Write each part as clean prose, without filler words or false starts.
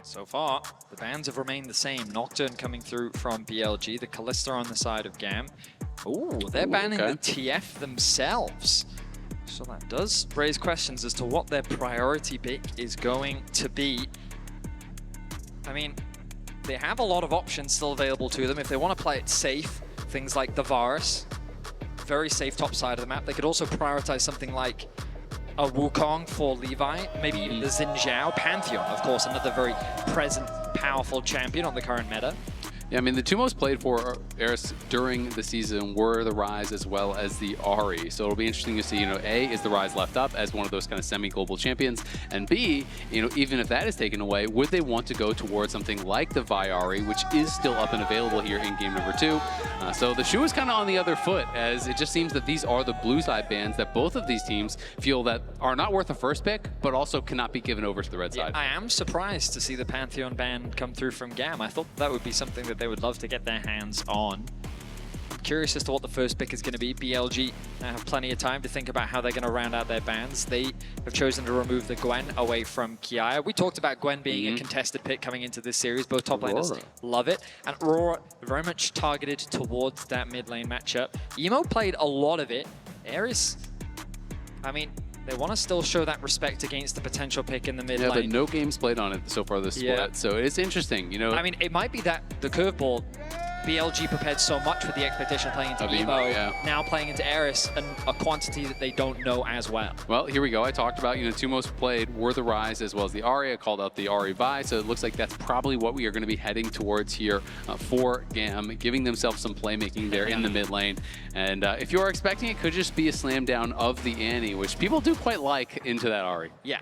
So far, the bans have remained the same. Nocturne coming through from BLG, the Callista on the side of GAM. Ooh, they're banning the TF themselves. So that does raise questions as to what their priority pick is going to be. I mean, they have a lot of options still available to them. If they want to play it safe, things like the Varus, very safe top side of the map. They could also prioritize something like a Wukong for Levi, maybe even the Xin Zhao. Pantheon, of course, another very present, powerful champion on the current meta. Yeah, I mean, the two most played for Eris during the season were the Ryze as well as the Ahri. So it'll be interesting to see, A, is the Ryze left up as one of those kind of semi-global champions? And B, even if that is taken away, would they want to go towards something like the Vi Ahri, which is still up and available here in game number 2? So the shoe is kind of on the other foot, as it just seems that these are the blue side bans that both of these teams feel that are not worth a first pick, but also cannot be given over to the red side. I am surprised to see the Pantheon ban come through from GAM. I thought that would be something that they would love to get their hands on. I'm curious as to what the first pick is going to be. BLG have plenty of time to think about how they're going to round out their bans. They have chosen to remove the Gwen away from Kiaya. We talked about Gwen being a contested pick coming into this series. Both top laners love it. And Aurora very much targeted towards that mid lane matchup. Emo played a lot of it. Eris, I mean, they want to still show that respect against the potential pick in the mid lane. Yeah, but no games played on it so far this split, so it's interesting, I mean, it might be that the curveball, BLG prepared so much with the expectation playing into Emo, now playing into Eris, and a quantity that they don't know as well. Well, here we go. I talked about, two most played were the Ryze as well as the Ahri. I called out the Ahri Vi, so it looks like that's probably what we are going to be heading towards here for GAM, giving themselves some playmaking there in the mid lane. And if you're expecting, it could just be a slam down of the Annie, which people do quite like into that Ahri. Yeah,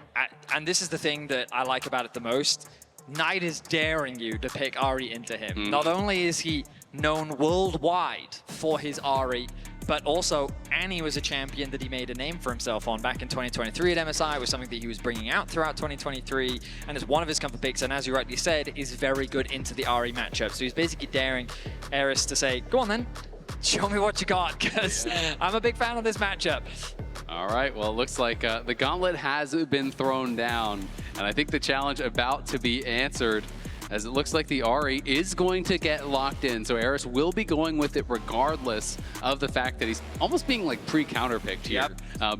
and this is the thing that I like about it the most. Knight is daring you to pick Ahri into him. Not only is he known worldwide for his Ahri, but also Annie was a champion that he made a name for himself on back in 2023 at MSI. It was something that he was bringing out throughout 2023, and is one of his comfort picks, and as you rightly said, is very good into the Ahri matchup. So he's basically daring Eris to say, go on then, show me what you got, because I'm a big fan of this matchup. All right, well, it looks like the gauntlet has been thrown down, and I think the challenge about to be answered, as it looks like the Ahri is going to get locked in. So Eris will be going with it regardless of the fact that he's almost being like pre-counterpicked here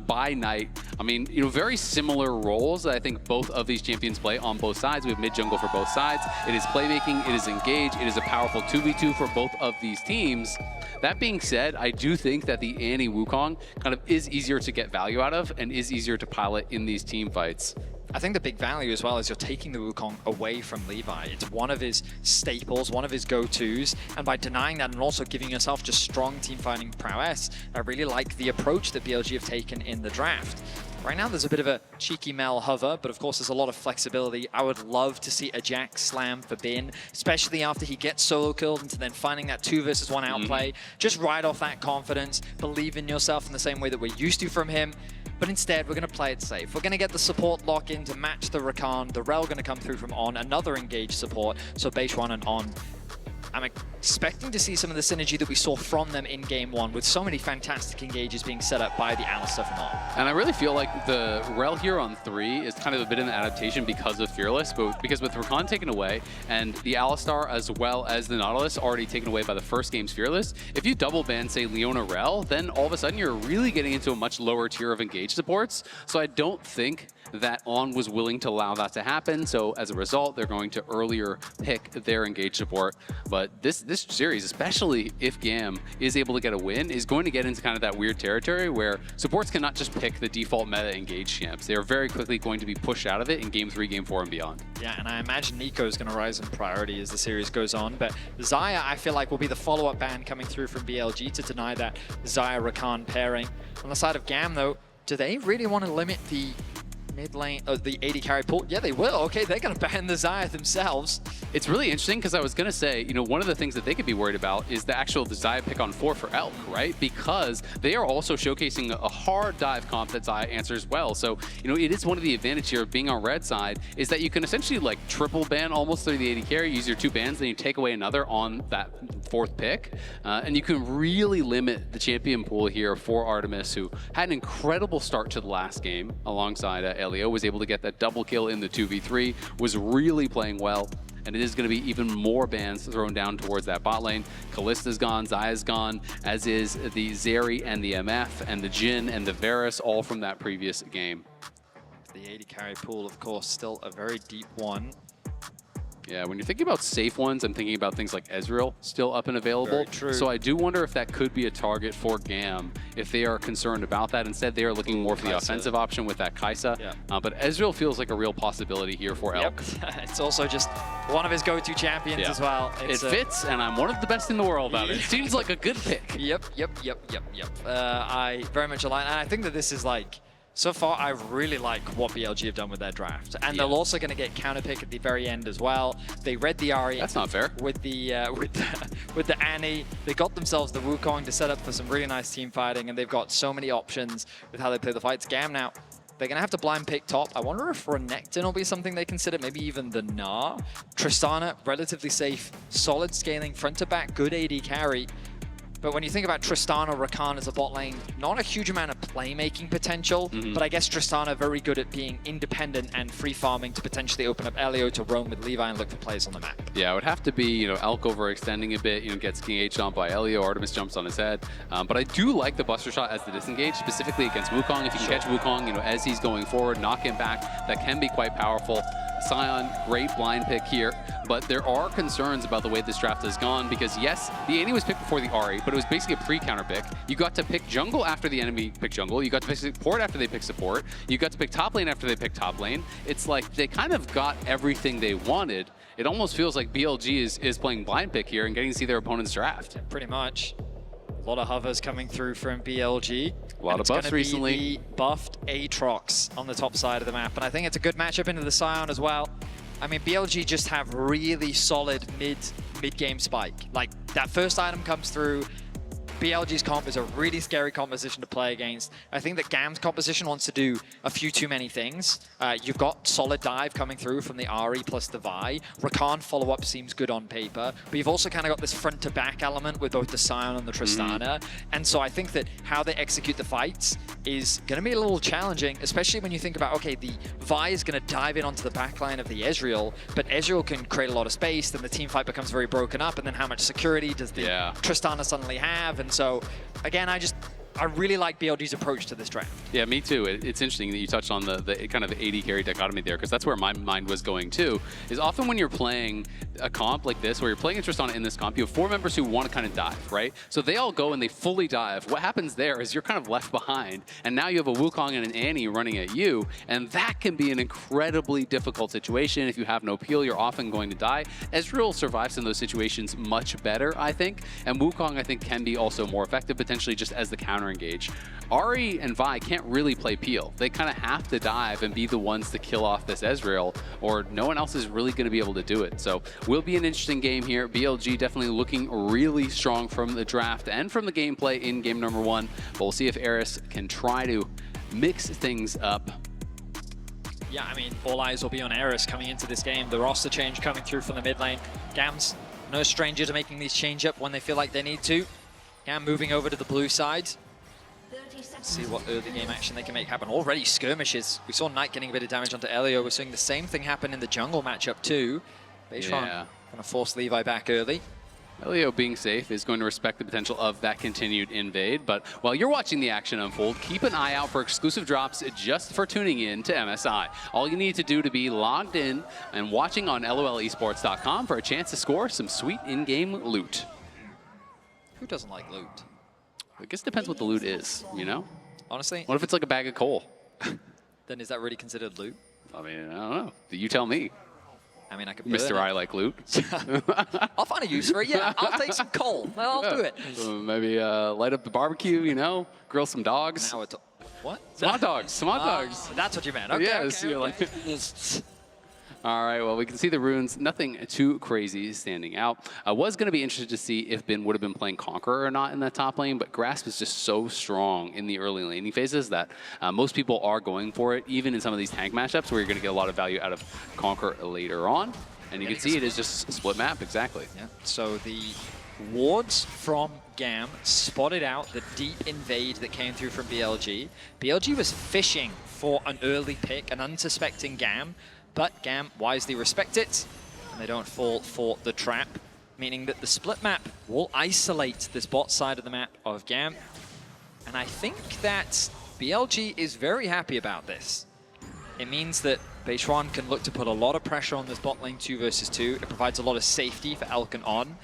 by Knight. I mean, very similar roles that I think both of these champions play on both sides. We have mid-jungle for both sides. It is playmaking, it is engage, it is a powerful 2v2 for both of these teams. That being said, I do think that the Annie Wukong kind of is easier to get value out of and is easier to pilot in these team fights. I think the big value as well is you're taking the Wukong away from Levi. It's one of his staples, one of his go-tos, and by denying that and also giving yourself just strong team fighting prowess, I really like the approach that BLG have taken in the draft. Right now there's a bit of a cheeky Mel hover, but of course there's a lot of flexibility. I would love to see a Jack slam for Bin, especially after he gets solo killed into then finding that 2 versus 1 outplay. Just ride off that confidence, believe in yourself in the same way that we're used to from him. But instead, we're going to play it safe. We're going to get the support lock in to match the Rakan. The Rel going to come through from On, another engaged support. So Beishuan and On. I'm expecting to see some of the synergy that we saw from them in Game 1 with so many fantastic engages being set up by the Alistar from On. And I really feel like the Rel here on 3 is kind of a bit of an adaptation because of Fearless, but because with Rakan taken away and the Alistar as well as the Nautilus already taken away by the first game's Fearless, if you double ban, say, Leona Rel, then all of a sudden you're really getting into a much lower tier of engaged supports. So I don't think that On was willing to allow that to happen. So as a result, they're going to earlier pick their engaged support. But this series, especially if GAM is able to get a win, is going to get into kind of that weird territory where supports cannot just pick the default meta engaged champs. They are very quickly going to be pushed out of it in Game 3, Game 4, and beyond. Yeah, and I imagine Nico is going to rise in priority as the series goes on. But Xayah, I feel like, will be the follow-up ban coming through from BLG to deny that Xayah-Rakan pairing. On the side of GAM, though, do they really want to limit the mid lane, the AD carry pool? Yeah, they will. Okay, they're going to ban the Xayah themselves. It's really interesting because I was going to say, you know, one of the things that they could be worried about is the actual Xayah pick on 4 for Elk, right? Because they are also showcasing a hard dive comp that Xayah answers well. So, you know, it is one of the advantages here of being on red side is that you can essentially like triple ban almost through the AD carry, use your 2 bans, then you take away another on that 4th pick. And you can really limit the champion pool here for Artemis, who had an incredible start to the last game alongside Elio, was able to get that double kill in the 2v3, was really playing well. And it is going to be even more bans thrown down towards that bot lane. Kallista's gone, Xayah's gone, as is the Zeri and the MF and the Jhin and the Varus, all from that previous game. The 80 carry pool, of course, still a very deep one. Yeah, when you're thinking about safe ones, I'm thinking about things like Ezreal still up and available. Very true. So I do wonder if that could be a target for GAM if they are concerned about that. Instead, they are looking more for the offensive option with that Kai'Sa. Yeah. But Ezreal feels like a real possibility here for Elk. Yep. It's also just one of his go-to champions as well. It fits, and I'm one of the best in the world at it. It seems like a good pick. Yep. I very much align. And I think that this is like, so far, I really like what BLG have done with their draft. And they're also going to get counter pick at the very end as well. They read the Ahri. That's not fair. With the with the Annie. They got themselves the Wukong to set up for some really nice team fighting, and they've got so many options with how they play the fights. GAM now, they're going to have to blind pick top. I wonder if Renekton will be something they consider, maybe even the Gnar. Tristana, relatively safe, solid scaling, front to back, good AD carry. But when you think about Tristana, Rakan as a bot lane, not a huge amount of playmaking potential, but I guess Tristana very good at being independent and free farming to potentially open up Elio to roam with Levi and look for plays on the map. Yeah, it would have to be, you know, Elk overextending a bit, you know, gets engaged on by Elio, Artemis jumps on his head. But I do like the Buster Shot as the disengage, specifically against Wukong. If you can catch Wukong, you know, as he's going forward, knock him back, that can be quite powerful. Sion, great blind pick here, but there are concerns about the way this draft has gone because yes, the Annie was picked before the Ahri, but it was basically a pre-counter pick. You got to pick jungle after the enemy picked jungle. You got to pick support after they picked support. You got to pick top lane after they picked top lane. It's like they kind of got everything they wanted. It almost feels like BLG is playing blind pick here and getting to see their opponent's draft. Yeah, pretty much. A lot of hovers coming through from BLG. A lot of buffs recently. The buffed Aatrox on the top side of the map, and I think it's a good matchup into the Sion as well. I mean, BLG just have really solid mid-game spike. Like, that first item comes through, BLG's comp is a really scary composition to play against. I think that GAM's composition wants to do a few too many things. You've got solid dive coming through from the Ahri plus the Vi. Rakan follow-up seems good on paper, but you've also kind of got this front-to-back element with both the Sion and the Tristana. And so I think that how they execute the fights is going to be a little challenging, especially when you think about, okay, the Vi is going to dive in onto the backline of the Ezreal, but Ezreal can create a lot of space, then the team fight becomes very broken up, and then how much security does the Tristana suddenly have? And so, again, I really like BLG's approach to this draft. Yeah, me too. It's interesting that you touched on the kind of 80 carry dichotomy there, because that's where my mind was going too, is often when you're playing a comp like this, where you're playing Tristana in this comp, you have 4 members who want to kind of dive, right? So they all go and they fully dive. What happens there is you're kind of left behind, and now you have a Wukong and an Annie running at you, and that can be an incredibly difficult situation. If you have no peel, you're often going to die. Ezreal survives in those situations much better, I think, and Wukong, I think, can be also more effective, potentially just as the counter engage. Ahri and Vi can't really play peel. They kind of have to dive and be the ones to kill off this Ezreal, or no one else is really going to be able to do it. So will be an interesting game here. BLG definitely looking really strong from the draft and from the gameplay in game number 1. But we'll see if Eris can try to mix things up. Yeah, I mean, all eyes will be on Eris coming into this game. The roster change coming through from the mid lane. GAM's no stranger to making these change up when they feel like they need to. GAM moving over to the blue side. Let's see what early game action they can make happen. Already skirmishes. We saw Knight getting a bit of damage onto Elio. We're seeing the same thing happen in the jungle matchup too. Beishang going to force Levi back early. Elio being safe is going to respect the potential of that continued invade, but while you're watching the action unfold, keep an eye out for exclusive drops just for tuning in to MSI. All you need to do to be logged in and watching on lolesports.com for a chance to score some sweet in-game loot. Who doesn't like loot? I guess it depends what the loot is, you know? Honestly? What if it's like a bag of coal? Then is that really considered loot? I mean, I don't know. You tell me. I mean, I could Mr. I like loot. I'll find a use for it. Yeah, I'll take some coal. I'll do it. Maybe light up the barbecue, you know? Grill some dogs. Now what? Some hot dogs. Some hot dogs. That's what you meant. Okay, yes. okay, You're okay. like All right, well, we can see the runes. Nothing too crazy standing out. I was going to be interested to see if Ben would have been playing Conqueror or not in that top lane, but Grasp is just so strong in the early laning phases that most people are going for it, even in some of these tank matchups where you're going to get a lot of value out of Conqueror later on. And you can see it is just a split map, exactly. Yeah. So the wards from GAM spotted out the deep invade that came through from BLG. BLG was fishing for an early pick, an unsuspecting GAM, but GAM wisely respect it, and they don't fall for the trap, meaning that the split map will isolate this bot side of the map of GAM. And I think that BLG is very happy about this. It means that Beishuan can look to put a lot of pressure on this bot lane 2 versus 2. It provides a lot of safety for Elk and On,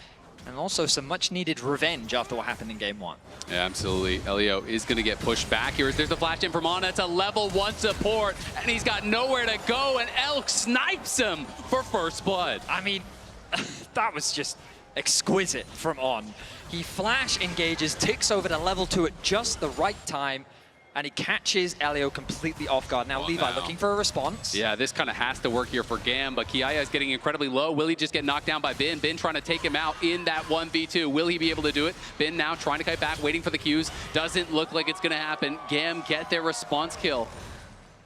and also some much needed revenge after what happened in game 1. Yeah, absolutely. Elio is going to get pushed back here. There's a flash in from Ana. It's a level 1 support, and he's got nowhere to go, and Elk snipes him for first blood. I mean, that was just exquisite from On. He flash engages, ticks over to level 2 at just the right time, and he catches Elio completely off guard. Now Levi looking for a response. Yeah, this kind of has to work here for GAM, but Kiaya is getting incredibly low. Will he just get knocked down by Ben? Ben trying to take him out in that 1v2. Will he be able to do it? Ben now trying to kite back, waiting for the Qs. Doesn't look like it's going to happen. GAM get their response kill.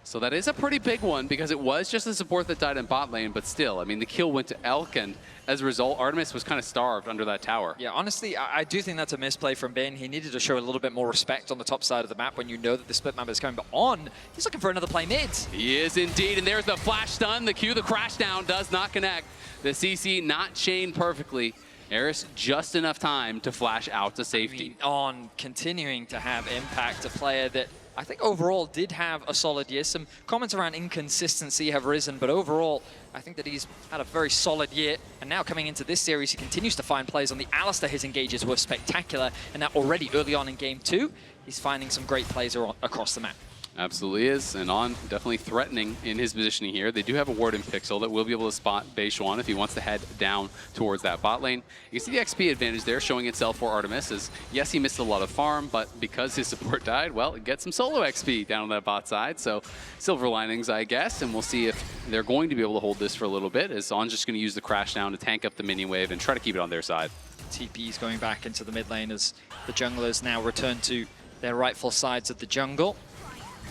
So that is a pretty big one because it was just the support that died in bot lane, but still, I mean, the kill went to Elk, and as a result, Artemis was kind of starved under that tower. Yeah, honestly, I do think that's a misplay from Ben. He needed to show a little bit more respect on the top side of the map when you know that the split map is coming. But On, he's looking for another play mid. He is indeed, and there's the flash stun. The Q, the crash down, does not connect. The CC not chained perfectly. Eris just enough time to flash out to safety. I mean, On continuing to have impact, a player that I think overall did have a solid year. Some comments around inconsistency have risen, but overall, I think that he's had a very solid year. And now coming into this series, he continues to find plays on the Alistar. His engages were spectacular. And now already early on in game 2, he's finding some great plays across the map. Absolutely is, and On definitely threatening in his positioning here. They do have a ward in Pixel that will be able to spot Beishuan if he wants to head down towards that bot lane. You see the XP advantage there showing itself for Artemis as, yes, he missed a lot of farm, but because his support died, well, it gets some solo XP down on that bot side. So silver linings, I guess, and we'll see if they're going to be able to hold this for a little bit, as On's just going to use the crash down to tank up the minion wave and try to keep it on their side. TP's going back into the mid lane as the junglers now return to their rightful sides of the jungle.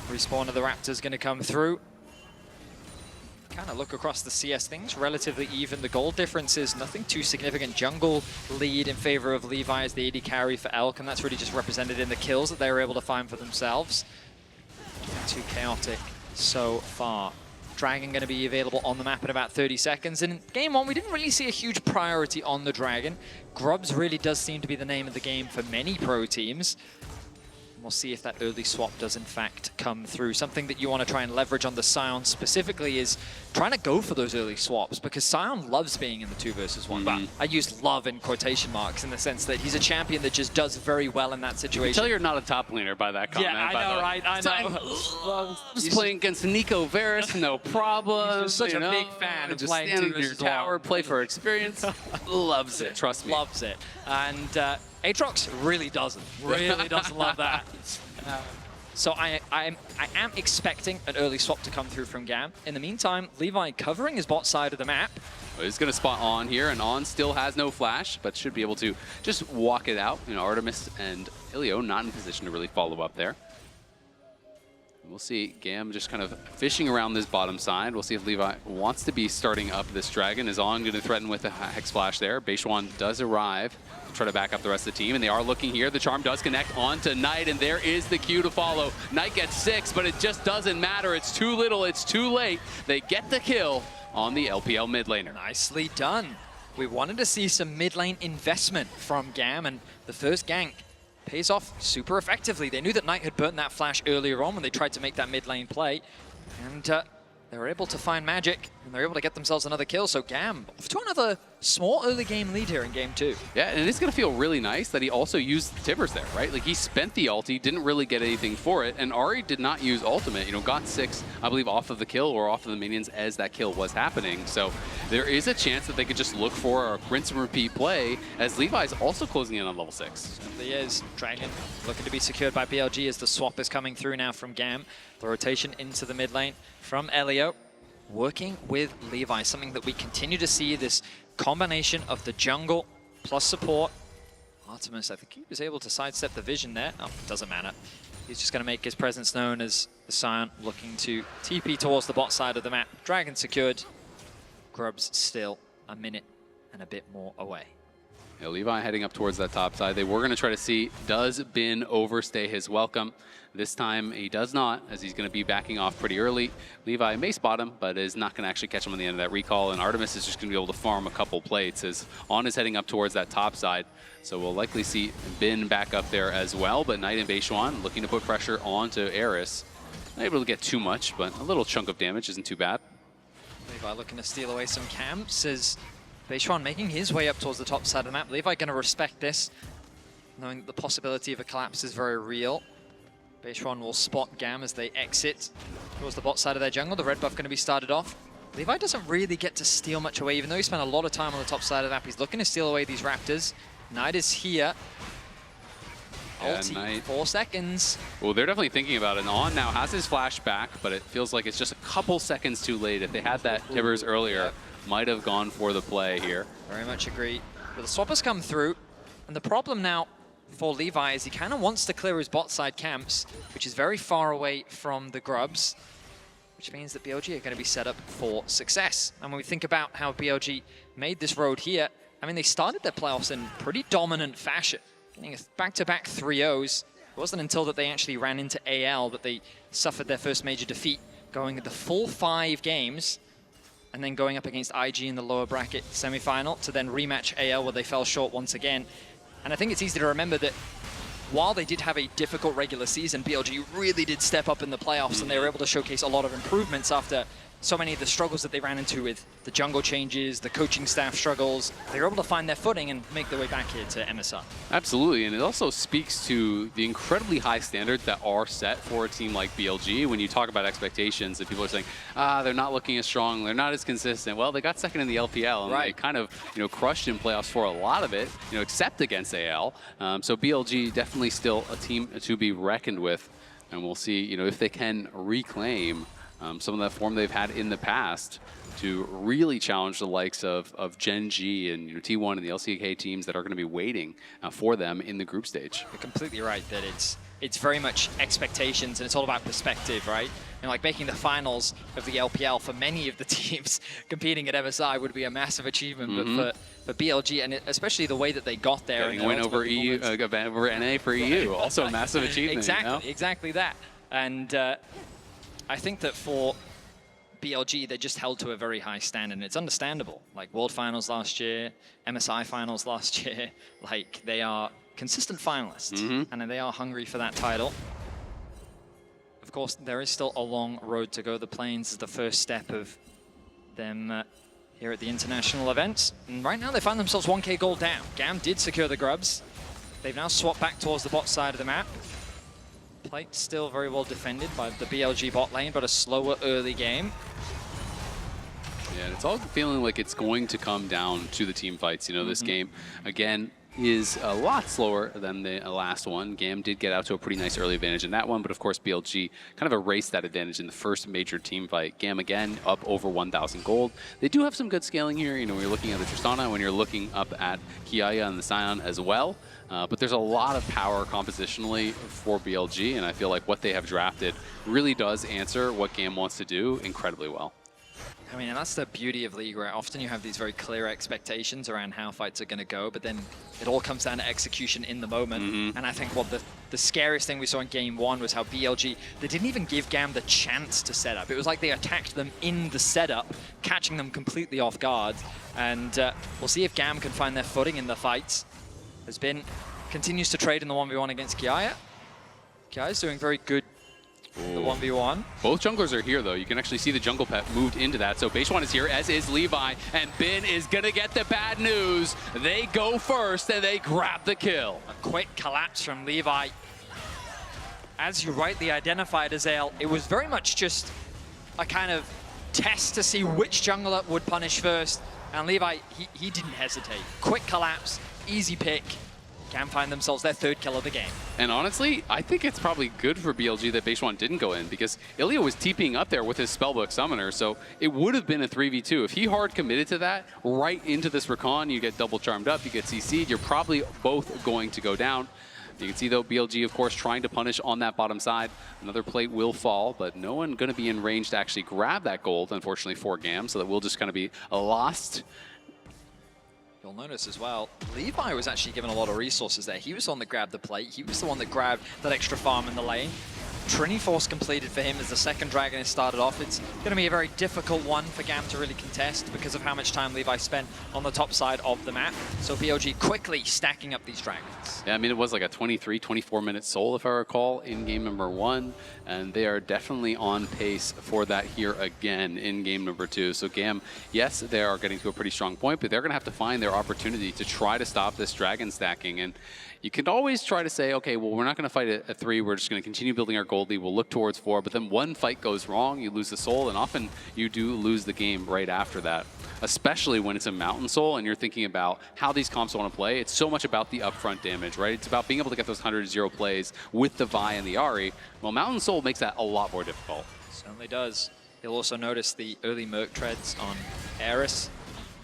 Respawn of the Raptors going to come through. Kind of look across the CS, things relatively even. The gold difference is nothing too significant. Jungle lead in favor of Levi as the AD carry for Elk, and that's really just represented in the kills that they were able to find for themselves. Too chaotic so far. Dragon going to be available on the map in about 30 seconds. And in game 1, we didn't really see a huge priority on the Dragon. Grubs really does seem to be the name of the game for many pro teams. We'll see if that early swap does in fact come through. Something that you want to try and leverage on the Sion specifically is trying to go for those early swaps, because Sion loves being in the 2 versus 1. But I use love in quotation marks in the sense that he's a champion that just does very well in that situation. You can tell you're not a top laner by that comment. Yeah, I know, right? I know. He's playing against Nico Varus, no problem. He's such a big fan of just playing stand 2 in your versus 1. tower, play for experience. Loves it, trust me. Loves it. And Aatrox really doesn't love that. So I am expecting an early swap to come through from GAM. In the meantime, Levi covering his bot side of the map. He's going to spot On here, and On still has no flash, but should be able to just walk it out. You know, Artemis and Ilio not in position to really follow up there. We'll see GAM just kind of fishing around this bottom side. We'll see if Levi wants to be starting up this Dragon. Is On going to threaten with a Hex Flash there? Beishuan does arrive to try to back up the rest of the team, and they are looking here. The Charm does connect onto Knight, and there is the Q to follow. Knight gets 6, but it just doesn't matter. It's too little. It's too late. They get the kill on the LPL mid laner. Nicely done. We wanted to see some mid lane investment from GAM, and the first gank pays off super effectively. They knew that Knight had burnt that flash earlier on when they tried to make that mid lane play, and they were able to find magic, and they're able to get themselves another kill. So GAM off to another small early game lead here in game 2. Yeah, and it's going to feel really nice that he also used Tibbers there, right? Like, he spent the ulti, didn't really get anything for it, and Ahri did not use ultimate. You know, got 6, I believe, off of the kill or off of the minions as that kill was happening. So there is a chance that they could just look for a rinse and repeat play, as Levi's also closing in on level 6. Certainly is. Dragon looking to be secured by BLG as the swap is coming through now from GAM. The rotation into the mid lane from Elio. working with Levi, something that we continue to see, this combination of the jungle plus support. Artemis, I think he was able to sidestep the vision there. Oh, doesn't matter. He's just going to make his presence known as the Scion looking to TP towards the bot side of the map. Dragon secured. Grubs still a minute and a bit more away. Yeah, Levi heading up towards that top side. They were going to try to see, does Bin overstay his welcome? This time he does not, as he's going to be backing off pretty early. Levi may spot him, but is not going to actually catch him on the end of that recall, and Artemis is just going to be able to farm a couple plates as On is heading up towards that top side. So we'll likely see Bin back up there as well, but Knight and Beishuan looking to put pressure onto Eris. Not able to get too much, but a little chunk of damage isn't too bad. Levi looking to steal away some camps as Beishuan making his way up towards the top side of the map. Levi going to respect this, knowing that the possibility of a collapse is very real. Beishuan will spot GAM as they exit towards the bot side of their jungle. The red buff going to be started off. Levi doesn't really get to steal much away, even though he spent a lot of time on the top side of the map. He's looking to steal away these Raptors. Knight is here. Yeah, Ulti, Knight. 4 seconds. Well, they're definitely thinking about it. On now has his flash back, but it feels like it's just a couple seconds too late. If they had that Tibbers earlier, might have gone for the play here. Very much agree. But the swappers come through, and the problem now for Levi is he kind of wants to clear his bot side camps, which is very far away from the Grubs, which means that BLG are going to be set up for success. And when we think about how BLG made this road here, I mean, they started their playoffs in pretty dominant fashion, getting back-to-back 3-0s. It wasn't until that they actually ran into AL that they suffered their first major defeat, going the full 5 games, and then going up against IG in the lower bracket semi-final to then rematch AL where they fell short once again. And I think it's easy to remember that while they did have a difficult regular season, BLG really did step up in the playoffs, and they were able to showcase a lot of improvements after so many of the struggles that they ran into with the jungle changes, the coaching staff struggles. They were able to find their footing and make their way back here to MSI. Absolutely, and it also speaks to the incredibly high standards that are set for a team like BLG. When you talk about expectations, and people are saying, they're not looking as strong, they're not as consistent. Well, they got second in the LPL, and they kind of, crushed in playoffs for a lot of it, except against AL. So BLG definitely still a team to be reckoned with, and we'll see, if they can reclaim some of that form they've had in the past to really challenge the likes of Gen G and T1 and the LCK teams that are going to be waiting for them in the group stage. You're completely right that it's very much expectations, and it's all about perspective, right? Like making the finals of the LPL for many of the teams competing at MSI would be a massive achievement, but for BLG, and especially the way that they got there. Getting a win over EU, over NA for EU, also a massive achievement. Exactly, exactly that. And I think that for BLG, they just held to a very high standard, and it's understandable. Like World Finals last year, MSI Finals last year, like they are consistent finalists, and they are hungry for that title. Of course, there is still a long road to go. The Plains is the first step of them here at the international events. And right now, they find themselves 1K gold down. GAM did secure the Grubs. They've now swapped back towards the bot side of the map. Plate still very well defended by the BLG bot lane, but a slower early game. Yeah, and it's all feeling like it's going to come down to the team fights. This game, again, is a lot slower than the last one. GAM did get out to a pretty nice early advantage in that one, but of course BLG kind of erased that advantage in the first major team fight. GAM again up over 1,000 gold. They do have some good scaling here. When you're looking at the Tristana, when you're looking up at Kiaya and the Scion as well. But there's a lot of power compositionally for BLG, and I feel like what they have drafted really does answer what GAM wants to do incredibly well. I mean, and that's the beauty of League, right? Often you have these very clear expectations around how fights are going to go, but then it all comes down to execution in the moment. And I think what the scariest thing we saw in Game 1 was how BLG, they didn't even give GAM the chance to set up. It was like they attacked them in the setup, catching them completely off guard. And we'll see if GAM can find their footing in the fights. Continues to trade in the 1v1 against Kiaya. Kiaya's doing very good. The 1v1. Both junglers are here, though. You can actually see the jungle pet moved into that. So Beishuan is here, as is Levi, and Bin is going to get the bad news. They go first, and they grab the kill. A quick collapse from Levi. As you rightly identified, Azael, it was very much just a kind of test to see which jungler would punish first. And Levi, he didn't hesitate. Quick collapse, easy pick. GAM find themselves their 3rd kill of the game. And honestly, I think it's probably good for BLG that Beishwan didn't go in, because Ilya was TPing up there with his Spellbook Summoner, so it would have been a 3v2. If he hard committed to that, right into this Recon, you get double charmed up, you get CC'd, you're probably both going to go down. You can see, though, BLG, of course, trying to punish on that bottom side. Another plate will fall, but no one going to be in range to actually grab that gold, unfortunately, for GAM, so that will just kind of be lost. You'll notice as well, Levi was actually given a lot of resources there. He was the one that grabbed the plate. He was the one that grabbed that extra farm in the lane. Trini Force completed for him as the second dragon is started off. It's going to be a very difficult one for GAM to really contest because of how much time Levi spent on the top side of the map. So BLG quickly stacking up these dragons. Yeah, I mean, it was like a 23, 24-minute soul, if I recall, in game number 1. And they are definitely on pace for that here again in game number 2. So GAM, yes, they are getting to a pretty strong point, but they're going to have to find their opportunity to try to stop this dragon stacking. And you can always try to say, okay, well, we're not going to fight at 3. We're just going to continue building our gold lead. We'll look towards 4. But then one fight goes wrong, you lose the soul, and often you do lose the game right after that, especially when it's a Mountain Soul and you're thinking about how these comps want to play. It's so much about the upfront damage, right? It's about being able to get those 100-0 plays with the Vi and the Ahri. Well, Mountain Soul makes that a lot more difficult. Certainly does. You'll also notice the early Merc treads on Eris.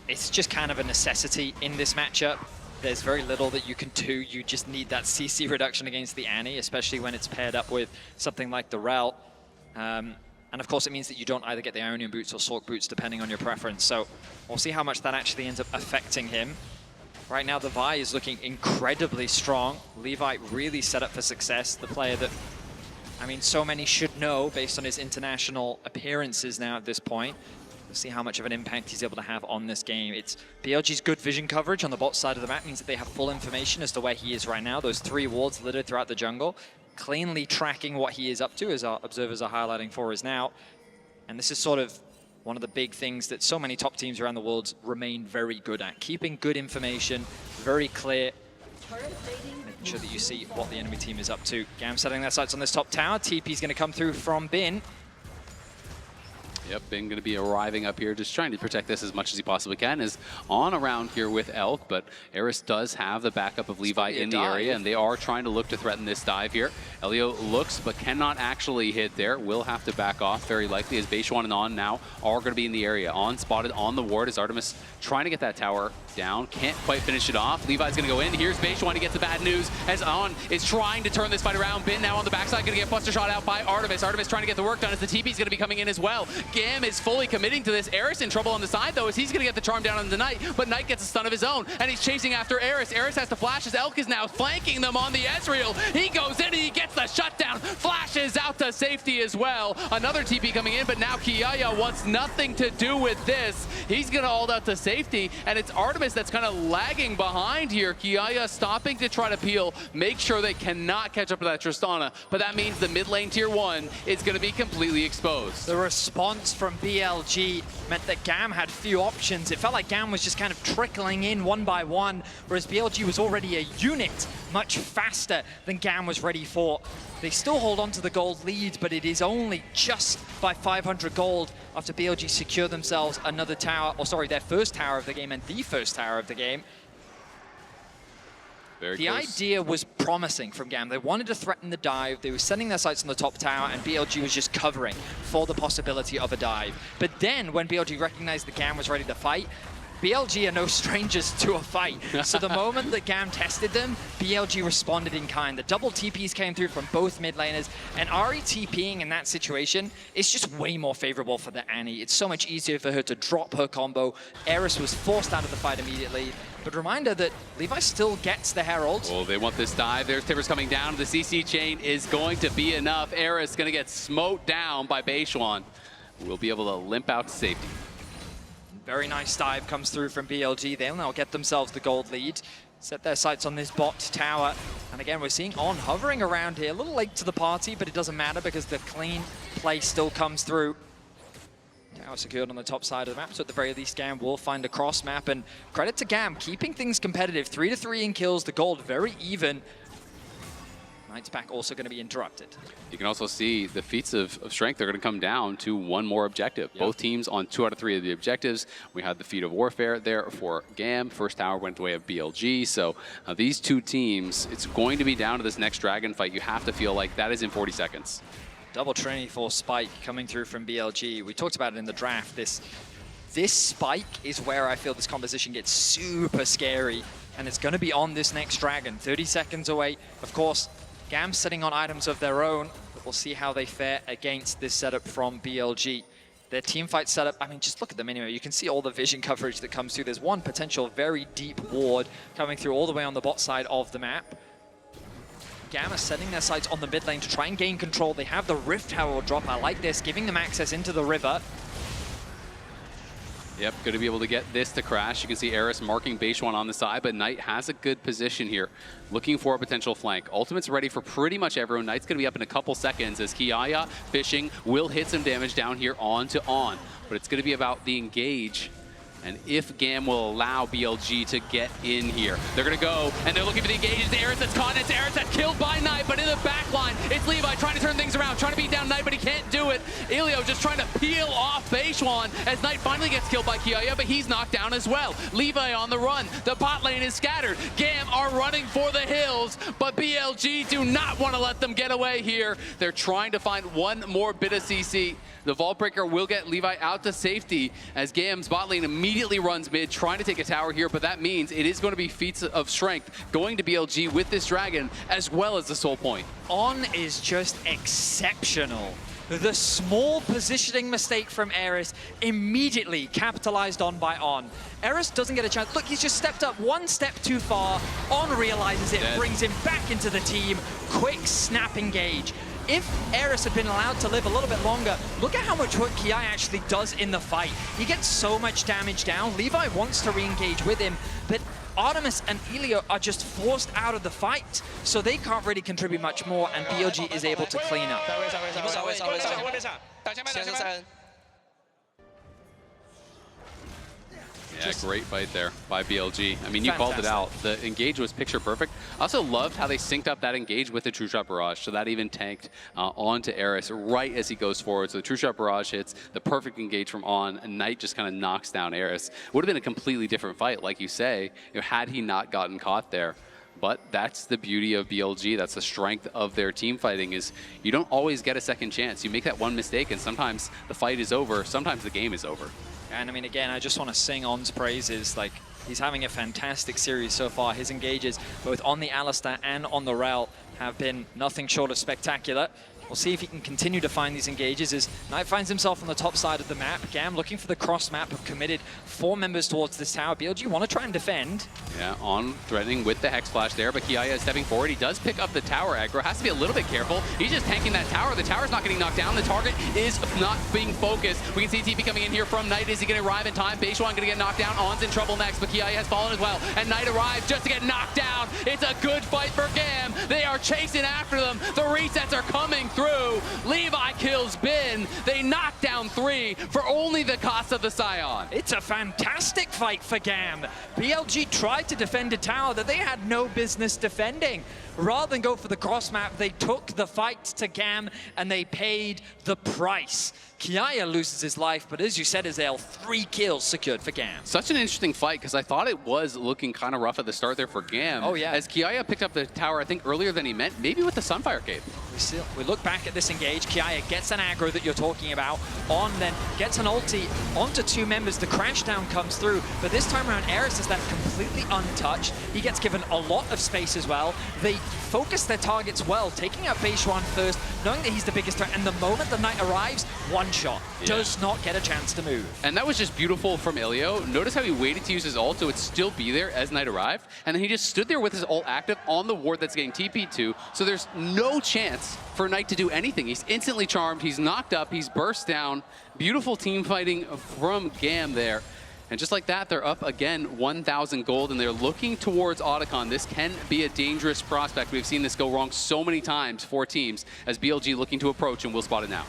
It's just kind of a necessity in this matchup. There's very little that you can do. You just need that CC reduction against the Annie, especially when it's paired up with something like the Rel. And of course, it means that you don't either get the Ionian boots or Sork boots, depending on your preference. So we'll see how much that actually ends up affecting him. Right now, the Vi is looking incredibly strong. Levi really set up for success. The player that, I mean, so many should know based on his international appearances now at this point. We'll see how much of an impact he's able to have on this game. It's BLG's good vision coverage on the bot side of the map means that they have full information as to where he is right now. Those 3 wards littered throughout the jungle, cleanly tracking what he is up to, as our observers are highlighting for us now. And this is sort of one of the big things that so many top teams around the world remain very good at. Keeping good information, very clear, making sure that you see what the enemy team is up to. GAM setting their sights on this top tower. TP's going to come through from Bin. Yep, Bing going to be arriving up here, just trying to protect this as much as he possibly can. Is on around here with Elk, but Eris does have the backup of Levi in the area, and they are trying to look to threaten this dive here. Elio looks, but cannot actually hit there. Will have to back off, very likely, as Beishwan and On now are going to be in the area. On spotted on the ward is Artemis trying to get that tower down. Can't quite finish it off. Levi's going to go in. Here's Beishwan to get the bad news, as On is trying to turn this fight around. Bin now on the backside, going to get buster shot out by Artemis. Artemis trying to get the work done as the TP's going to be coming in as well. GAM is fully committing to this. Eris in trouble on the side, though, as he's going to get the charm down on the Knight, but Knight gets a stun of his own, and he's chasing after Eris. Eris has to flash as Elk is now flanking them on the Ezreal. He goes in and he gets the shutdown, flashes out to safety as well. Another TP coming in, but now Kiaya wants nothing to do with this. He's going to hold out to safety, and it's Artemis that's kind of lagging behind here. Kiaya stopping to try to peel, make sure they cannot catch up to that Tristana, but that means the mid lane tier 1 is going to be completely exposed. The response from BLG meant that GAM had few options. It felt like GAM was just kind of trickling in one by one, whereas BLG was already a unit much faster than GAM was ready for. They still hold on to the gold lead, but it is only just by 500 gold after BLG secure themselves another tower, or sorry, their first tower of the game and the first tower of the game. The idea was promising from GAM. They wanted to threaten the dive. They were sending their sights on the top tower, and BLG was just covering for the possibility of a dive. But then, when BLG recognized that GAM was ready to fight, BLG are no strangers to a fight. So the moment that GAM tested them, BLG responded in kind. The double TPs came through from both mid laners, and Ahri TPing in that situation is just way more favorable for the Annie. It's so much easier for her to drop her combo. Eris was forced out of the fight immediately. But reminder that Levi still gets the Herald. Oh, they want this dive. There's Tibbers coming down. The CC chain is going to be enough. Eris going to get smote down by Beishwan. We'll be able to limp out to safety. Very nice dive comes through from BLG. They'll now get themselves the gold lead. Set their sights on this bot tower. And again, we're seeing On hovering around here. A little late to the party, but it doesn't matter because the clean play still comes through. Tower secured on the top side of the map, so at the very least GAM will find a cross map, and credit to GAM, keeping things competitive. 3-3 in kills, the gold very even. Knight's back also going to be interrupted. You can also see the feats of strength are going to come down to one more objective. Yep. Both teams on 2 out of 3 of the objectives. We had the feat of warfare there for GAM. First tower went the way of BLG. So these two teams, it's going to be down to this next dragon fight. You have to feel like that is in 40 seconds. Double Trinity for Spike coming through from BLG. We talked about it in the draft. This Spike is where I feel this composition gets super scary. And it's going to be on this next dragon. 30 seconds away. Of course, GAM sitting on items of their own, but we'll see how they fare against this setup from BLG. Their teamfight setup, I mean, just look at them anyway. You can see all the vision coverage that comes through. There's one potential very deep ward coming through all the way on the bot side of the map. GAM are setting their sights on the mid lane to try and gain control. They have the Rift Tower drop. I like this, giving them access into the river. Yep, good to be able to get this to crash. You can see Eris marking Beishuan on the side, but Knight has a good position here, looking for a potential flank. Ultimate's ready for pretty much everyone. Knight's going to be up in a couple seconds as Kiaya fishing will hit some damage down here onto On, but it's going to be about the engage. And if GAM will allow BLG to get in here, they're going to go, and they're looking for the engage. It's Eris that's caught, and it's Eris that's killed by Knight, but in the back line, it's Levi trying to turn things around, trying to beat down Knight, but he can't do it. Elio just trying to peel off Beishuan as Knight finally gets killed by Kiaya, but he's knocked down as well. Levi on the run. The bot lane is scattered. GAM are running for the hills, but BLG do not want to let them get away here. They're trying to find one more bit of CC. The Vault Breaker will get Levi out to safety as GAM's bot lane immediately runs mid, trying to take a tower here, but that means it is going to be feats of strength going to BLG with this dragon, as well as the soul point. On is just exceptional. The small positioning mistake from Eris immediately capitalized on by On. Eris doesn't get a chance. Look, he's just stepped up one step too far. On realizes it, brings him back into the team. Quick snap engage. If Eris had been allowed to live a little bit longer, look at how much work Kiai actually does in the fight. He gets so much damage down. Levi wants to re-engage with him, but Artemis and Elio are just forced out of the fight, so they can't really contribute much more, and BLG is able to clean up. Yeah, great fight there by BLG. I mean, you called it out. The engage was picture perfect. I also loved how they synced up that engage with the True Shot Barrage, so that even tanked onto Eris right as he goes forward. So the True Shot Barrage hits, the perfect engage from On, and Knight just kind of knocks down Eris. Would have been a completely different fight, like you say, had he not gotten caught there. But that's the beauty of BLG. That's the strength of their team fighting, is you don't always get a second chance. You make that one mistake, and sometimes the fight is over. Sometimes the game is over. And I mean, again, I just want to sing On's praises. Like, he's having a fantastic series so far. His engages, both on the Alistar and on the Rel, have been nothing short of spectacular. We'll see if he can continue to find these engages as Knight finds himself on the top side of the map. GAM looking for the cross map, have committed 4 members towards this tower. BLG want to try and defend. Yeah, On threatening with the Hex Flash there, but Kiaya is stepping forward. He does pick up the tower aggro. Has to be a little bit careful. He's just tanking that tower. The tower's not getting knocked down. The target is not being focused. We can see TP coming in here from Knight. Is he going to arrive in time? Beishuan going to get knocked down. On's in trouble next, but Kiaya has fallen as well. And Knight arrives just to get knocked down. It's a good fight for GAM. They are chasing after them. The resets are coming through. Levi kills Bin. They knock down 3 for only the cost of the Scion. It's a fantastic fight for GAM. BLG tried to defend a tower that they had no business defending. Rather than go for the cross map, they took the fight to GAM and they paid the price. Kiaya loses his life, but as you said, Azael, 3 kills secured for GAM. Such an interesting fight, because I thought it was looking kind of rough at the start there for GAM. Oh, yeah. As Kiaya picked up the tower, I think, earlier than he meant, maybe with the Sunfire Cape. We look back at this engage. Kiaya gets an aggro that you're talking about. On then gets an ulti onto 2 members. The crash down comes through, but this time around, Eris is left completely untouched. He gets given a lot of space as well. They focus their targets well, taking out Beishuan first, knowing that he's the biggest threat, and the moment the Knight arrives, one shot. Does not get a chance to move. And that was just beautiful from Ilio. Notice how he waited to use his ult so it would still be there as Knight arrived, and then he just stood there with his ult active on the ward that's getting TP'd to, so there's no chance for Knight to do anything. He's instantly charmed, he's knocked up, he's burst down. Beautiful team fighting from GAM there. And just like that, they're up again 1,000 gold, and they're looking towards Otacon. This can be a dangerous prospect. We've seen this go wrong so many times for teams as BLG looking to approach, and we'll spot it now.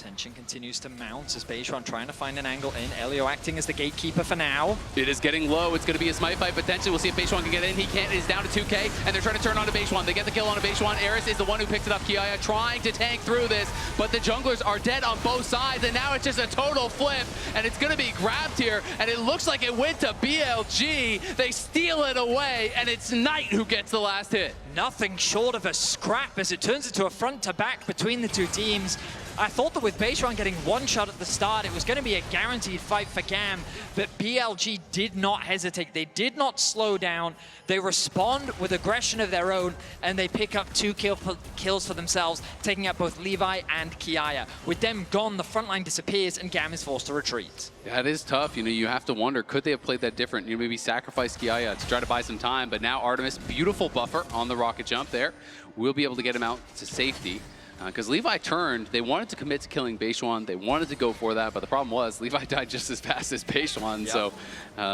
Tension continues to mount as Beishwan trying to find an angle in. Elio acting as the gatekeeper for now. It is getting low. It's going to be a smite fight potentially. We'll see if Beishwan can get in. He can't. He's down to 2K, and they're trying to turn on to Beishwan. They get the kill on to Beishwan. Eris is the one who picks it up. Kiaya trying to tank through this, but the junglers are dead on both sides, and now it's just a total flip, and it's going to be grabbed here, and it looks like it went to BLG. They steal it away, and it's Knight who gets the last hit. Nothing short of a scrap as it turns into a front-to-back between the two teams. I thought that with Beishwan getting one shot at the start, it was going to be a guaranteed fight for GAM, but BLG did not hesitate. They did not slow down. They respond with aggression of their own, and they pick up 2 kills for themselves, taking out both Levi and Kiaya. With them gone, the front line disappears, and GAM is forced to retreat. Yeah, it is tough. You know, you have to wonder, could they have played that different? You know, maybe sacrifice Kiaya to try to buy some time, but now Artemis, beautiful buffer on the rocket jump there. We'll be able to get him out to safety. Because Levi turned, they wanted to commit to killing Beishwan. They wanted to go for that, but the problem was Levi died just as fast as Beishwan. Yep. So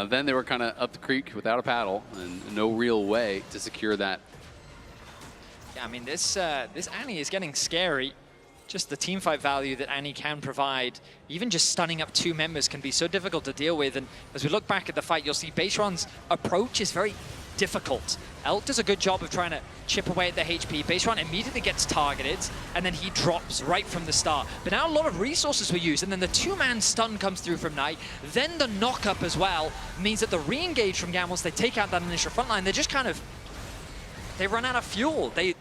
then they were kind of up the creek without a paddle and no real way to secure that. Yeah, I mean, this Annie is getting scary. Just the teamfight value that Annie can provide, even just stunning up 2 members can be so difficult to deal with. And as we look back at the fight, you'll see Beishwan's approach is very difficult. Elk does a good job of trying to chip away at the HP. Beishwan immediately gets targeted, and then he drops right from the start. But now a lot of resources were used, and then the 2-man stun comes through from Knight. Then the knock-up as well means that the re-engage from GAM, once they take out that initial front line, they're just kind of, they run out of fuel. They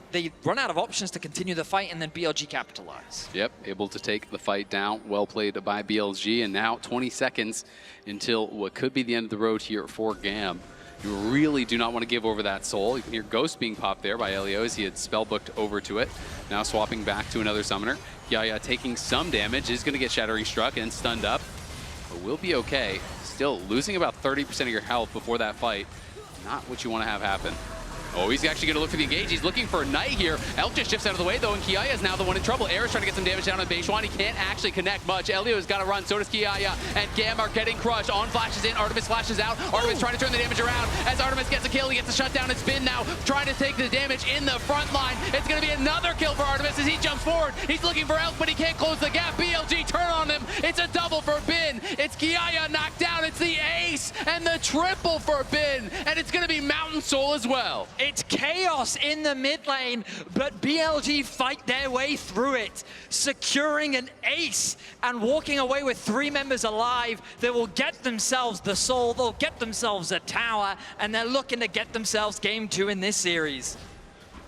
run out of options to continue the fight, and then BLG capitalize. Yep, able to take the fight down. Well played by BLG, and now 20 seconds until what could be the end of the road here for GAM. You really do not want to give over that soul. You can hear Ghost being popped there by Elio as he had spellbooked over to it. Now swapping back to another summoner. Yaya taking some damage, is going to get Shattering Struck and stunned up, but will be okay. Still losing about 30% of your health before that fight. Not what you want to have happen. Oh, he's actually going to look for the engage. He's looking for a Knight here. Elk just shifts out of the way, though, and Kiaya is now the one in trouble. Eris trying to get some damage down on Beishwan. He can't actually connect much. Elio's got to run, so does Kiaya, and GAM are getting crushed. On flashes in, Artemis flashes out. Artemis trying to turn the damage around. As Artemis gets a kill, he gets a shutdown. It's Bin now trying to take the damage in the front line. It's going to be another kill for Artemis as he jumps forward. He's looking for Elk, but he can't close the gap. BLG turn on him. It's a double for Bin. It's Kiaya knocked down. It's the ace and the triple for Bin, and it's going to be Mountain Soul as well. It's chaos in the mid lane, but BLG fight their way through it, securing an ace and walking away with 3 members alive. They will get themselves the soul, they'll get themselves a tower, and they're looking to get themselves game 2 in this series.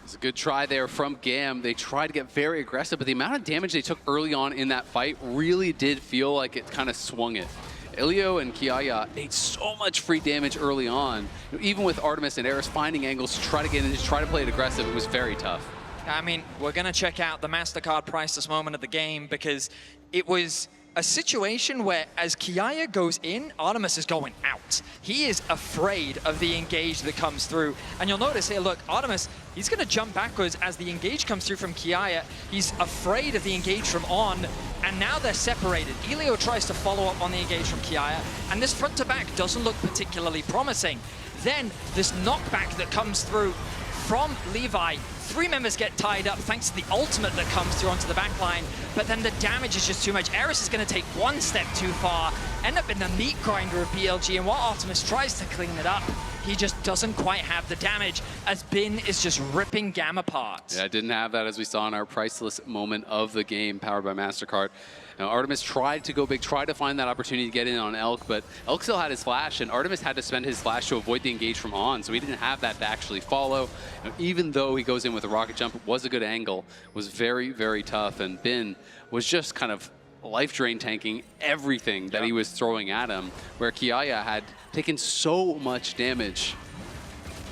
It's a good try there from GAM. They tried to get very aggressive, but the amount of damage they took early on in that fight really did feel like it kind of swung it. Elio and Kiaya ate so much free damage early on. Even with Artemis and Eris finding angles to try to get in, to try to play it aggressive, it was very tough. I mean, we're going to check out the MasterCard priceless moment of the game, because it was a situation where as Kiaya goes in, Artemis is going out. He is afraid of the engage that comes through. And you'll notice here, look, Artemis, he's going to jump backwards as the engage comes through from Kiaya. He's afraid of the engage from On, and now they're separated. Elio tries to follow up on the engage from Kiaya, and this front to back doesn't look particularly promising. Then this knockback that comes through from Levi, 3 members get tied up thanks to the ultimate that comes through onto the back line, but then the damage is just too much. Eris is going to take 1 step too far, end up in the meat grinder of BLG, and while Artemis tries to clean it up, he just doesn't quite have the damage as Bin is just ripping GAM apart. Yeah, didn't have that as we saw in our priceless moment of the game powered by MasterCard. Now, Artemis tried to go big, tried to find that opportunity to get in on Elk, but Elk still had his flash, and Artemis had to spend his flash to avoid the engage from On, so he didn't have that to actually follow. Now, even though he goes in with a rocket jump, it was a good angle, was very, very tough, and Bin was just kind of life drain tanking everything that he was throwing at him, where Kiaya had taken so much damage.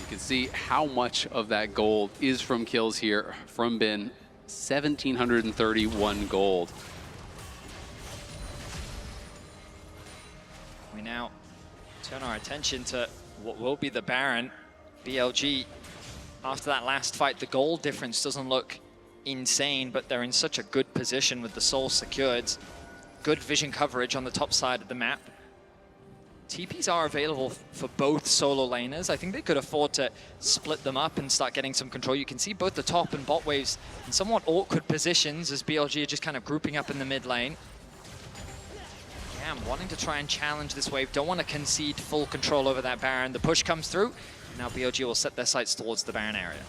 You can see how much of that gold is from kills here from Bin. 1,731 gold. We now turn our attention to what will be the Baron. BLG, after that last fight, the gold difference doesn't look insane, but they're in such a good position with the soul secured. Good vision coverage on the top side of the map. TPs are available for both solo laners. I think they could afford to split them up and start getting some control. You can see both the top and bot waves in somewhat awkward positions as BLG are just kind of grouping up in the mid lane. GAM wanting to try and challenge this wave, don't want to concede full control over that Baron. The push comes through. Now BLG will set their sights towards the Baron area.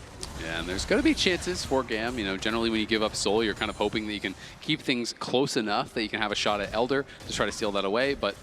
Yeah, and there's going to be chances for GAM. You know, generally when you give up Soul, you're kind of hoping that you can keep things close enough that you can have a shot at Elder to try to steal that away. But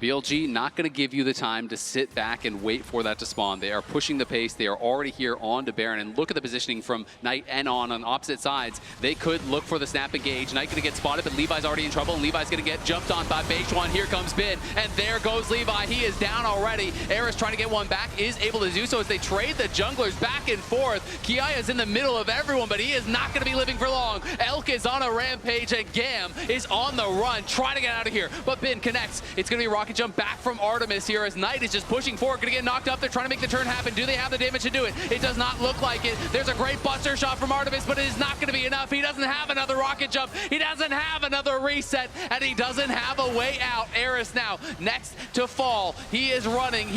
BLG not going to give you the time to sit back and wait for that to spawn. They are pushing the pace. They are already here on to Baron. And look at the positioning from Knight and on opposite sides. They could look for the snap engage. Knight going to get spotted, but Levi's already in trouble. And Levi's going to get jumped on by Beishuan. Here comes Bin. And there goes Levi. He is down already. Eris trying to get one back, is able to do so as they trade the junglers back and forth. Kiaya is in the middle of everyone, but he is not going to be living for long. Elk is on a rampage, and GAM is on the run, trying to get out of here. But Bin connects. It's going to be rocket jump back from Artemis here as Knight is just pushing forward, going to get knocked up. They're trying to make the turn happen. Do they have the damage to do it? It does not look like it. There's a great buster shot from Artemis, but it is not going to be enough. He doesn't have another rocket jump. He doesn't have another reset, and he doesn't have a way out. Eris now next to fall. He is running,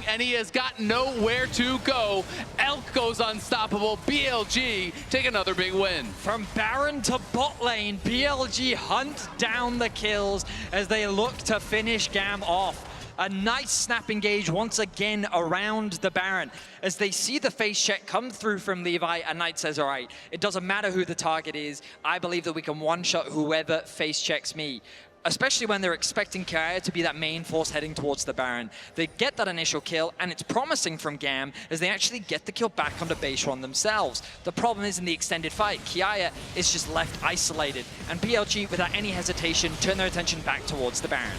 and he has got nowhere to go. Elk goes unstoppable. BLG take another big win. From Baron to bot lane, BLG hunt down the kills as they look to finish GAM off. A nice snap engage once again around the Baron. As they see the face check come through from Levi, and Knight says, all right, it doesn't matter who the target is. I believe that we can one-shot whoever face checks me. Especially when they're expecting Kiaya to be that main force heading towards the Baron. They get that initial kill, and it's promising from GAM as they actually get the kill back onto Beishuan themselves. The problem is in the extended fight, Kiaya is just left isolated, and BLG, without any hesitation, turn their attention back towards the Baron.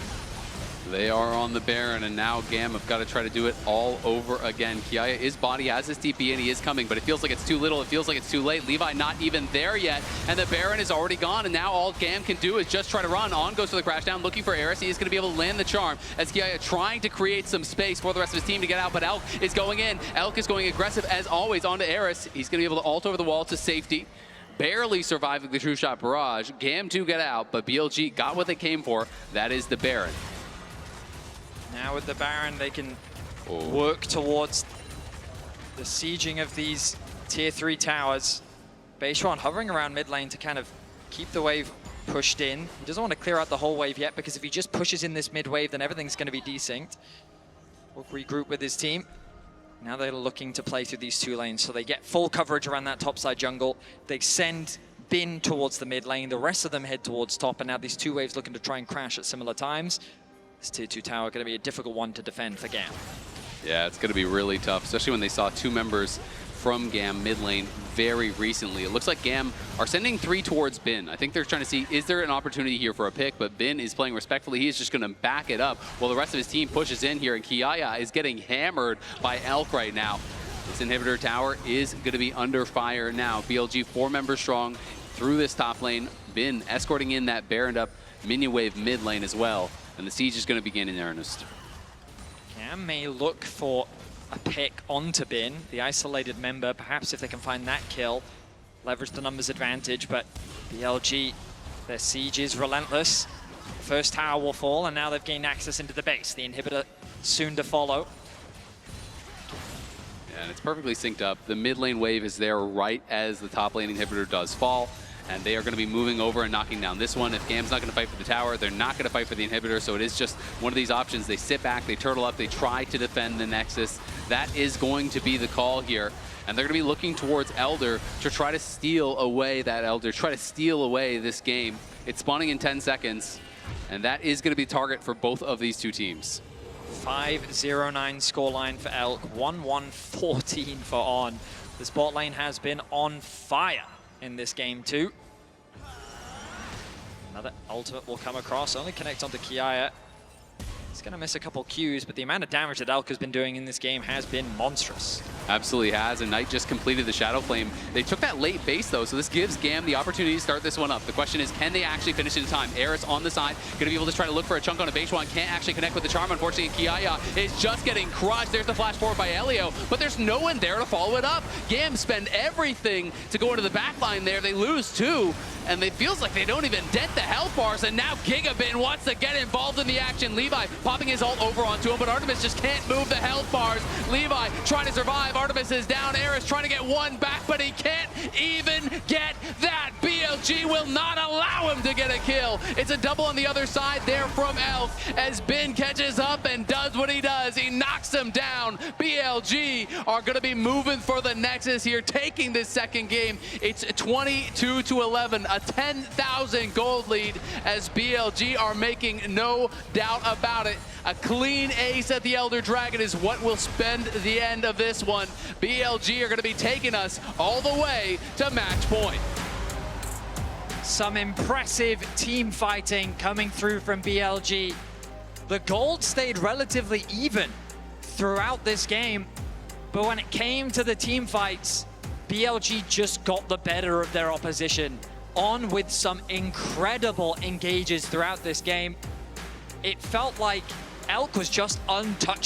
They are on the Baron, and now GAM have got to try to do it all over again. Kiaya is body, has his TP, and he is coming, but it feels like it's too little. It feels like it's too late. Levi not even there yet, and the Baron is already gone, and now all GAM can do is just try to run. On goes for the crash down, looking for Eris. He is going to be able to land the charm as Kiaya trying to create some space for the rest of his team to get out, but Elk is going in. Elk is going aggressive as always onto Eris. He's going to be able to ult over the wall to safety. Barely surviving the true shot barrage. GAM to get out, but BLG got what they came for. That is the Baron. Now with the Baron, they can work towards the sieging of these tier 3 towers. Beishuan hovering around mid lane to kind of keep the wave pushed in. He doesn't want to clear out the whole wave yet, because if he just pushes in this mid wave, then everything's going to be desynced. We'll regroup with his team. Now they're looking to play through these 2 lanes, so they get full coverage around that topside jungle. They send Bin towards the mid lane. The rest of them head towards top, and now these 2 waves looking to try and crash at similar times. This tier 2 tower going to be a difficult one to defend for GAM. Yeah, it's going to be really tough, especially when they saw 2 members from GAM mid lane very recently. It looks like GAM are sending 3 towards Bin. I think they're trying to see, is there an opportunity here for a pick? But Bin is playing respectfully. He is just going to back it up while the rest of his team pushes in here, and Kiaya is getting hammered by Elk right now. This inhibitor tower is going to be under fire now. BLG 4 members strong through this top lane. Bin escorting in that Baron up minion wave mid lane as well. And the siege is going to begin in earnest. GAM may look for a pick onto Bin, the isolated member. Perhaps if they can find that kill, leverage the numbers advantage. But BLG, their siege is relentless. First tower will fall, and now they've gained access into the base. The inhibitor soon to follow. Yeah, and it's perfectly synced up. The mid lane wave is there right as the top lane inhibitor does fall. And they are going to be moving over and knocking down this one. If GAM's not going to fight for the tower, they're not going to fight for the inhibitor, so it is just one of these options. They sit back, they turtle up, they try to defend the Nexus. That is going to be the call here. And they're going to be looking towards Elder to try to steal away that Elder, try to steal away this game. It's spawning in 10 seconds, and that is going to be target for both of these 2 teams. 5-0-9 scoreline for Elk, 1-1-14 for On. This bot lane has been on fire in this game too. Another ultimate will come across, only connect onto Kiaya. He's going to miss a couple Qs, but the amount of damage that Elk has been doing in this game has been monstrous. Absolutely has, and Knight just completed the Shadow Flame. They took that late base though, so this gives GAM the opportunity to start this one up. The question is, can they actually finish in time? Eris on the side, going to be able to try to look for a chunk on a Beishuan, can't actually connect with the charm, unfortunately. Kiaya is just getting crushed. There's the flash forward by Elio, but there's no one there to follow it up. GAM spend everything to go into the back line there. They lose 2, and it feels like they don't even dent the health bars, and now Gigabin wants to get involved in the action. Levi popping his ult over onto him, but Artemis just can't move the health bars. Levi trying to survive. Artemis is down. Eris trying to get one back, but he can't even get that. BLG will not allow him to get a kill. It's a double on the other side there from Elf as Ben catches up and does what he does. He knocks him down. BLG are going to be moving for the Nexus here, taking this second game. It's 22-11, a 10,000 gold lead as BLG are making no doubt about it. A clean ace at the Elder Dragon is what will spend the end of this one. BLG are going to be taking us all the way to match point. Some impressive team fighting coming through from BLG. The gold stayed relatively even throughout this game, but when it came to the team fights, BLG just got the better of their opposition, on with some incredible engages throughout this game. It felt like Elk was just untouchable.